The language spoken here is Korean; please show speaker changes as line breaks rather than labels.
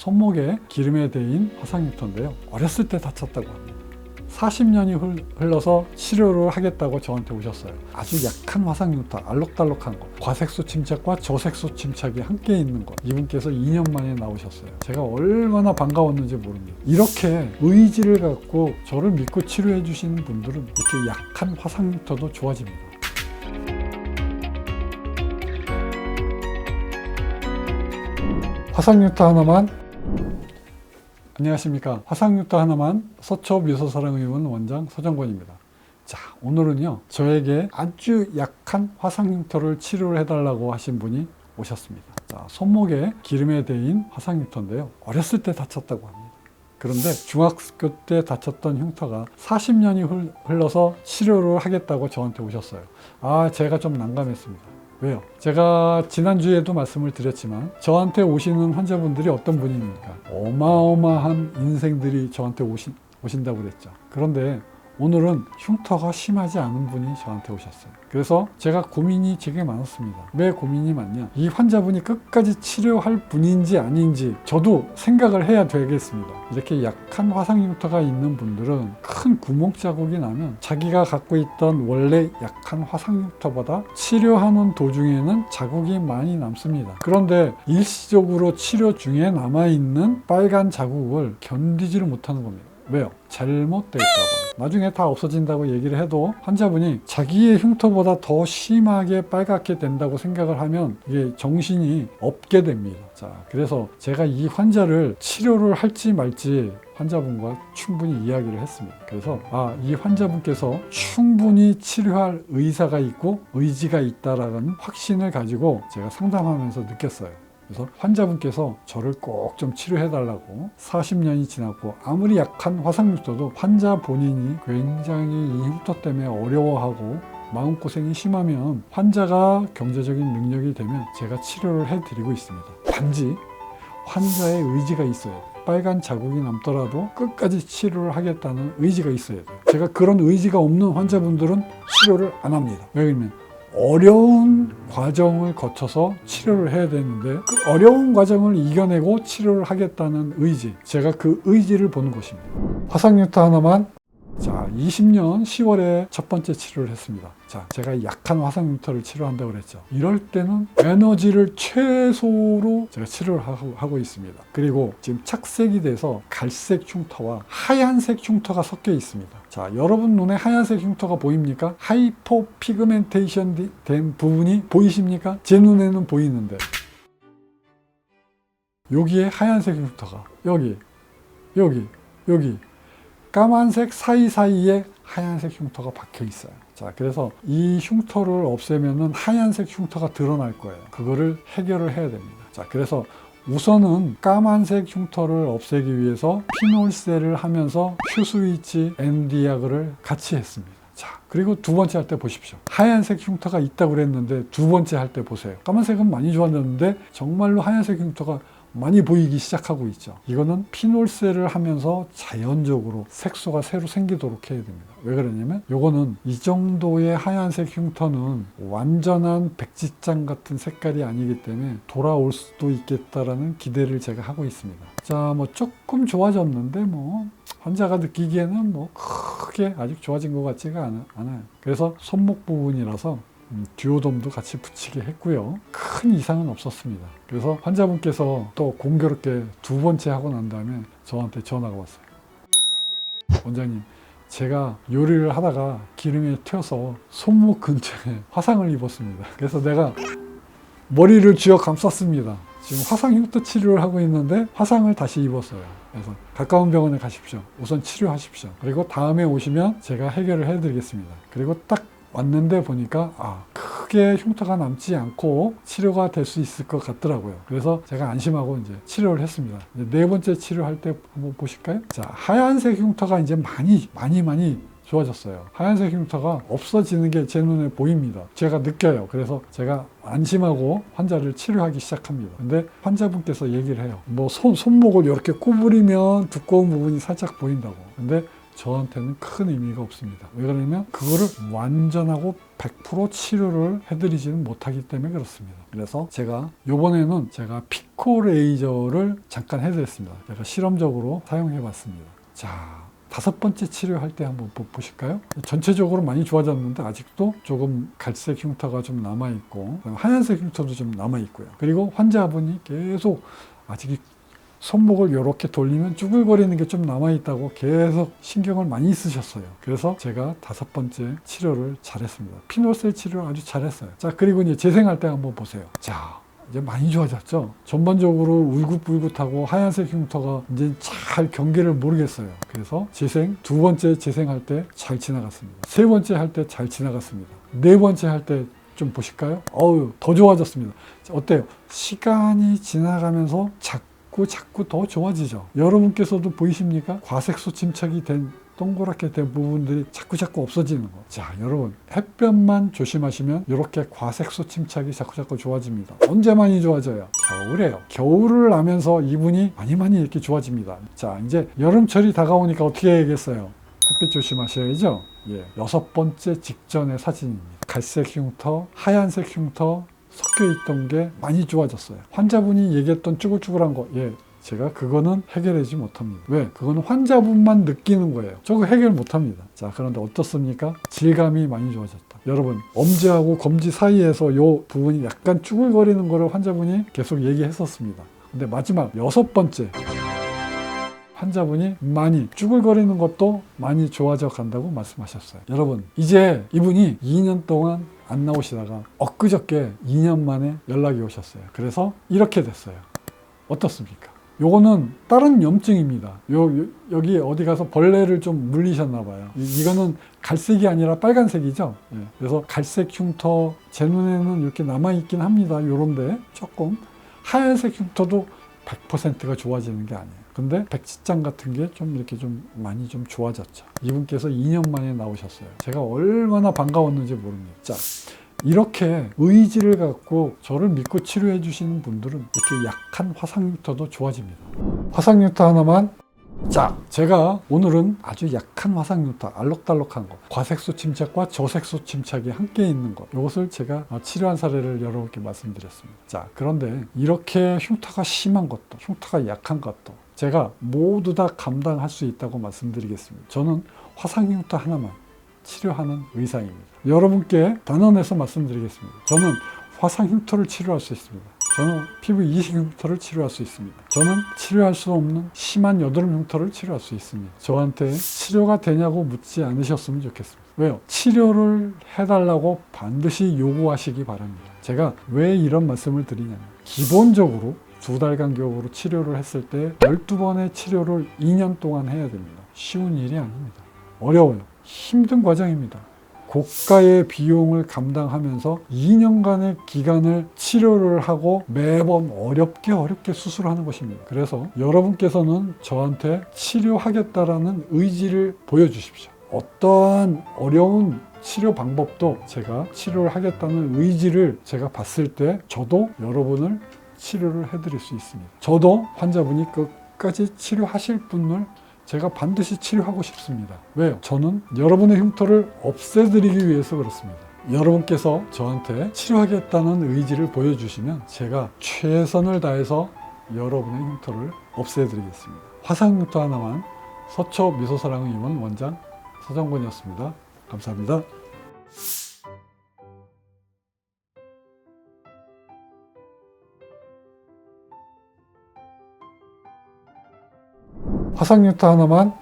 손목에 기름에 대인 화상 흉터인데요. 어렸을 때 다쳤다고 합니다. 40년이 흘러서 치료를 하겠다고 저한테 오셨어요. 아주 약한 화상 흉터, 알록달록한 거, 과색소 침착과 저색소 침착이 함께 있는 것. 이분께서 2년 만에 나오셨어요. 제가 얼마나 반가웠는지 모릅니다. 이렇게 의지를 갖고 저를 믿고 치료해 주시는 분들은 이렇게 약한 화상 흉터도 좋아집니다. 화상 흉터 하나만. 안녕하십니까. 화상 흉터 하나만 서초 미소사랑의원 원장 서정권입니다. 자, 오늘은요, 저에게 아주 약한 화상 흉터를 치료를 해달라고 하신 분이 오셨습니다. 자, 손목에 기름에 대인 화상 흉터인데요. 어렸을 때 다쳤다고 합니다. 그런데 중학교 때 다쳤던 흉터가 40년이 흘러서 치료를 하겠다고 저한테 오셨어요. 제가 좀 난감했습니다. 왜요? 제가 지난주에도 말씀을 드렸지만 저한테 오시는 환자분들이 어떤 분입니까? 어마어마한 인생들이 저한테 오신다고 그랬죠. 그런데 오늘은 흉터가 심하지 않은 분이 저한테 오셨어요. 그래서 제가 고민이 되게 많았습니다. 왜 고민이 많냐? 이 환자분이 끝까지 치료할 분인지 아닌지 저도 생각을 해야 되겠습니다. 이렇게 약한 화상 흉터가 있는 분들은 큰 구멍 자국이 나면 자기가 갖고 있던 원래 약한 화상 흉터보다 치료하는 도중에는 자국이 많이 남습니다. 그런데 일시적으로 치료 중에 남아있는 빨간 자국을 견디지를 못하는 겁니다. 왜요? 잘못되어 있다고. 나중에 다 없어진다고 얘기를 해도 환자분이 자기의 흉터보다 더 심하게 빨갛게 된다고 생각을 하면 이게 정신이 없게 됩니다. 자, 그래서 제가 이 환자를 치료를 할지 말지 환자분과 충분히 이야기를 했습니다. 그래서 이 환자분께서 충분히 치료할 의사가 있고 의지가 있다라는 확신을 가지고 제가 상담하면서 느꼈어요. 그래서 환자분께서 저를 꼭 좀 치료해달라고 40년이 지났고 아무리 약한 화상 흉터도 환자 본인이 굉장히 이 흉터 때문에 어려워하고 마음고생이 심하면 환자가 경제적인 능력이 되면 제가 치료를 해드리고 있습니다. 단지 환자의 의지가 있어야 돼요. 빨간 자국이 남더라도 끝까지 치료를 하겠다는 의지가 있어야 돼요. 제가 그런 의지가 없는 환자분들은 치료를 안 합니다. 왜냐면 어려운 과정을 거쳐서 치료를 해야 되는데 그 어려운 과정을 이겨내고 치료를 하겠다는 의지, 제가 그 의지를 보는 것입니다. 화상 흉터 하나만. 자, 20년 10월에 첫 번째 치료를 했습니다. 자, 제가 약한 화상 흉터를 치료한다고 그랬죠. 이럴 때는 에너지를 최소로 제가 치료를 하고 있습니다. 그리고 지금 착색이 돼서 갈색 흉터와 하얀색 흉터가 섞여 있습니다. 자, 여러분 눈에 하얀색 흉터가 보입니까? 하이퍼 피그멘테이션 된 부분이 보이십니까? 제 눈에는 보이는데 여기에 하얀색 흉터가 여기 까만색 사이사이에 하얀색 흉터가 박혀 있어요. 자, 그래서 이 흉터를 없애면은 하얀색 흉터가 드러날 거예요. 그거를 해결을 해야 됩니다. 자, 그래서 우선은 까만색 흉터를 없애기 위해서 피놀셀을 하면서 큐스위치 엔디아그를 같이 했습니다. 자, 그리고 두 번째 할 때 보십시오. 하얀색 흉터가 있다고 그랬는데 두 번째 할 때 보세요. 까만색은 많이 좋았는데 정말로 하얀색 흉터가 많이 보이기 시작하고 있죠. 이거는 피놀셀을 하면서 자연적으로 색소가 새로 생기도록 해야 됩니다. 왜 그러냐면 이거는 이 정도의 하얀색 흉터는 완전한 백지장 같은 색깔이 아니기 때문에 돌아올 수도 있겠다라는 기대를 제가 하고 있습니다. 자, 조금 좋아졌는데 환자가 느끼기에는 크게 아직 좋아진 것 같지가 않아요. 그래서 손목 부분이라서 듀오돔도 같이 붙이게 했고요. 큰 이상은 없었습니다. 그래서 환자분께서 또 공교롭게 두 번째 하고 난 다음에 저한테 전화가 왔어요. 원장님, 제가 요리를 하다가 기름에 튀어서 손목 근처에 화상을 입었습니다. 그래서 내가 머리를 쥐어 감쌌습니다. 지금 화상 흉터 치료를 하고 있는데 화상을 다시 입었어요. 그래서 가까운 병원에 가십시오. 우선 치료하십시오. 그리고 다음에 오시면 제가 해결을 해드리겠습니다. 그리고 딱 왔는데 보니까 크게 흉터가 남지 않고 치료가 될 수 있을 것 같더라고요. 그래서 제가 안심하고 이제 치료를 했습니다. 이제 네 번째 치료할 때 한번 보실까요? 자, 하얀색 흉터가 이제 많이 좋아졌어요. 하얀색 흉터가 없어지는 게 제 눈에 보입니다. 제가 느껴요. 그래서 제가 안심하고 환자를 치료하기 시작합니다. 근데 환자분께서 얘기를 해요. 손목을 이렇게 구부리면 두꺼운 부분이 살짝 보인다고. 근데 저한테는 큰 의미가 없습니다. 왜 그러냐면 그거를 완전하고 100% 치료를 해드리지는 못하기 때문에 그렇습니다. 그래서 제가 요번에는 제가 피코 레이저를 잠깐 해드렸습니다. 제가 실험적으로 사용해 봤습니다. 자, 5번째 치료할 때 한번 보실까요? 전체적으로 많이 좋아졌는데 아직도 조금 갈색 흉터가 좀 남아있고 하얀색 흉터도 좀 남아있고요. 그리고 환자분이 계속 아직 손목을 이렇게 돌리면 쭈글거리는 게 좀 남아있다고 계속 신경을 많이 쓰셨어요. 그래서 제가 5번째 치료를 잘했습니다. 피노셀 치료를 아주 잘했어요. 자, 그리고 이제 재생할 때 한번 보세요. 자, 이제 많이 좋아졌죠. 전반적으로 울긋불긋하고 하얀색 흉터가 이제 잘 경계를 모르겠어요. 그래서 재생, 2번째 재생할 때 잘 지나갔습니다. 3번째 할 때 잘 지나갔습니다. 4번째 할 때 좀 보실까요? 어우, 더 좋아졌습니다. 어때요? 시간이 지나가면서 자꾸 더 좋아지죠. 여러분께서도 보이십니까? 과색소 침착이 된 동그랗게 된 부분들이 자꾸 없어지는 거. 자, 여러분, 햇볕만 조심하시면 이렇게 과색소 침착이 자꾸 좋아집니다. 언제 많이 좋아져요? 겨울에요. 겨울을 나면서 이분이 많이 이렇게 좋아집니다. 자, 이제 여름철이 다가오니까 어떻게 해야겠어요? 햇빛 조심하셔야죠. 예, 6번째 직전의 사진입니다. 갈색 흉터, 하얀색 흉터 섞여 있던 게 많이 좋아졌어요. 환자분이 얘기했던 쭈글쭈글한 거, 예, 제가 그거는 해결하지 못합니다. 왜? 그거는 환자분만 느끼는 거예요. 저거 해결 못합니다. 자, 그런데 어떻습니까? 질감이 많이 좋아졌다. 여러분, 엄지하고 검지 사이에서 요 부분이 약간 쭈글거리는 거를 환자분이 계속 얘기했었습니다. 근데 마지막 6번째 환자분이 많이 쭈글거리는 것도 많이 좋아져 간다고 말씀하셨어요. 여러분, 이제 이분이 2년 동안 안 나오시다가 엊그저께 2년 만에 연락이 오셨어요. 그래서 이렇게 됐어요. 어떻습니까? 요거는 다른 염증입니다. 여기 어디 가서 벌레를 좀 물리셨나 봐요. 이거는 갈색이 아니라 빨간색이죠. 예. 그래서 갈색 흉터 제 눈에는 이렇게 남아있긴 합니다. 요런데 조금 하얀색 흉터도 100%가 좋아지는 게 아니에요. 근데 백지장 같은 게 좀 이렇게 좀 많이 좀 좋아졌죠. 이분께서 2년 만에 나오셨어요. 제가 얼마나 반가웠는지 모릅니다. 자, 이렇게 의지를 갖고 저를 믿고 치료해 주시는 분들은 이렇게 약한 화상흉터도 좋아집니다. 화상흉터 하나만. 자, 제가 오늘은 아주 약한 화상흉터, 알록달록한 거, 과색소 침착과 저색소 침착이 함께 있는 것, 이것을 제가 치료한 사례를 여러분께 말씀드렸습니다. 자, 그런데 이렇게 흉터가 심한 것도, 흉터가 약한 것도 제가 모두 다 감당할 수 있다고 말씀드리겠습니다. 저는 화상흉터 하나만 치료하는 의사입니다. 여러분께 단언해서 말씀드리겠습니다. 저는 화상흉터를 치료할 수 있습니다. 저는 피부 이식 흉터를 치료할 수 있습니다. 저는 치료할 수 없는 심한 여드름 흉터를 치료할 수 있습니다. 저한테 치료가 되냐고 묻지 않으셨으면 좋겠습니다. 왜요? 치료를 해달라고 반드시 요구하시기 바랍니다. 제가 왜 이런 말씀을 드리냐면, 기본적으로 2달 간격으로 치료를 했을 때 12번의 치료를 2년 동안 해야 됩니다. 쉬운 일이 아닙니다. 어려워요. 힘든 과정입니다. 고가의 비용을 감당하면서 2년간의 기간을 치료를 하고 매번 어렵게 수술하는 것입니다. 그래서 여러분께서는 저한테 치료하겠다라는 의지를 보여주십시오. 어떠한 어려운 치료 방법도 제가 치료를 하겠다는 의지를 제가 봤을 때 저도 여러분을 치료를 해드릴 수 있습니다. 저도 환자분이 끝까지 치료하실 분을 제가 반드시 치료하고 싶습니다. 왜요? 저는 여러분의 흉터를 없애드리기 위해서 그렇습니다. 여러분께서 저한테 치료하겠다는 의지를 보여주시면 제가 최선을 다해서 여러분의 흉터를 없애드리겠습니다. 화상흉터 하나만. 서초 미소사랑의 임원 원장 서정권이었습니다. 감사합니다. 화상흉터 하나만.